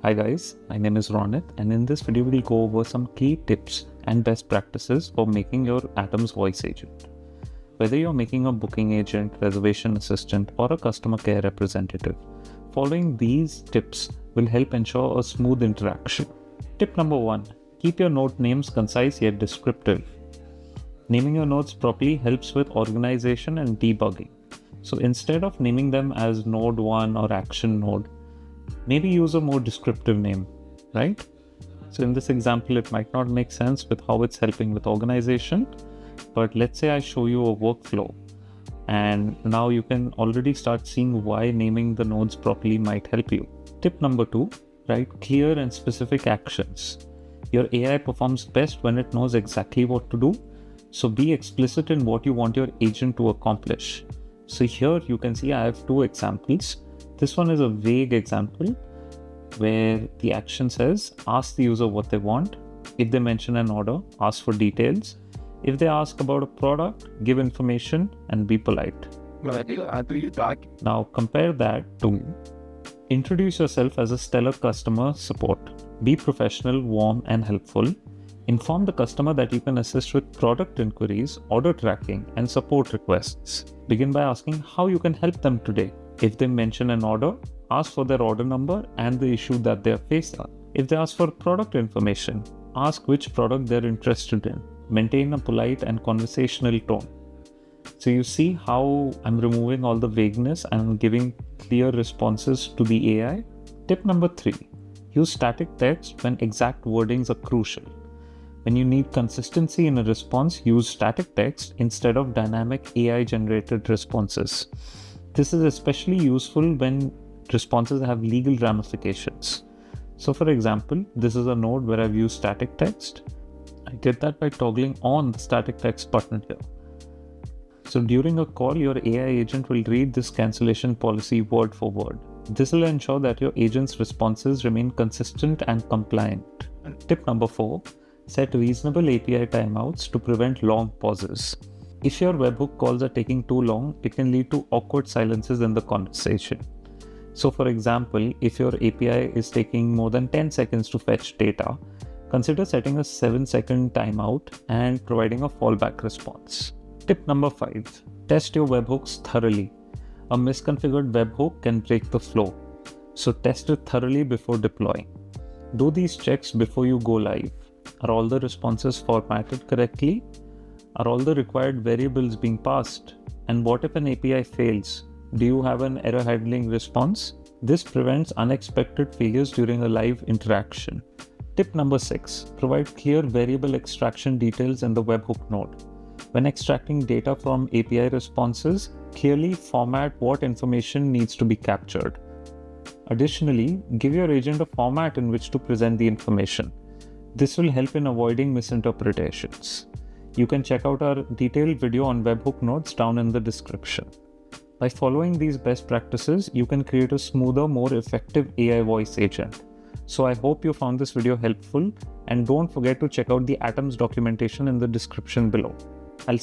Hi guys, my name is Ronit, and in this video we'll go over some key tips and best practices for making your Atoms voice agent. Whether you're making a booking agent, reservation assistant, or a customer care representative, following these tips will help ensure a smooth interaction. Tip number 1. Keep your note names concise yet descriptive. Naming your notes properly helps with organization and debugging. So instead of naming them as node 1 or action node, maybe use a more descriptive name, right? So in this example, it might not make sense with how it's helping with organization, but let's say I show you a workflow, and now you can already start seeing why naming the nodes properly might help you. Tip number 2, write clear and specific actions. Your AI performs best when it knows exactly what to do, so be explicit in what you want your agent to accomplish. So here you can see I have 2 examples. This one is a vague example where the action says, ask the user what they want. If they mention an order, ask for details. If they ask about a product, give information and be polite. Now compare that to introduce yourself as a stellar customer support. Be professional, warm and helpful. Inform the customer that you can assist with product inquiries, order tracking and support requests. Begin by asking how you can help them today. If they mention an order, ask for their order number and the issue that they are facing. If they ask for product information, ask which product they're interested in. Maintain a polite and conversational tone. So you see how I'm removing all the vagueness and giving clear responses to the AI. Tip number 3, use static text when exact wordings are crucial. When you need consistency in a response, use static text instead of dynamic AI-generated responses. This is especially useful when responses have legal ramifications. So for example, this is a node where I've used static text. I did that by toggling on the static text button here. So during a call, your AI agent will read this cancellation policy word for word. This will ensure that your agent's responses remain consistent and compliant. Tip number 4, set reasonable API timeouts to prevent long pauses. If your webhook calls are taking too long, it can lead to awkward silences in the conversation. So for example, if your API is taking more than 10 seconds to fetch data, consider setting a 7-second timeout and providing a fallback response. Tip number 5, test your webhooks thoroughly. A misconfigured webhook can break the flow, so test it thoroughly before deploying. Do these checks before you go live. Are all the responses formatted correctly? Are all the required variables being passed? And what if an API fails? Do you have an error handling response? This prevents unexpected failures during a live interaction. Tip number 6, provide clear variable extraction details in the webhook node. When extracting data from API responses, clearly format what information needs to be captured. Additionally, give your agent a format in which to present the information. This will help in avoiding misinterpretations. You can check out our detailed video on webhook nodes down in the description. By following these best practices, you can create a smoother, more effective AI voice agent. So I hope you found this video helpful, and don't forget to check out the Atoms documentation in the description below. I'll see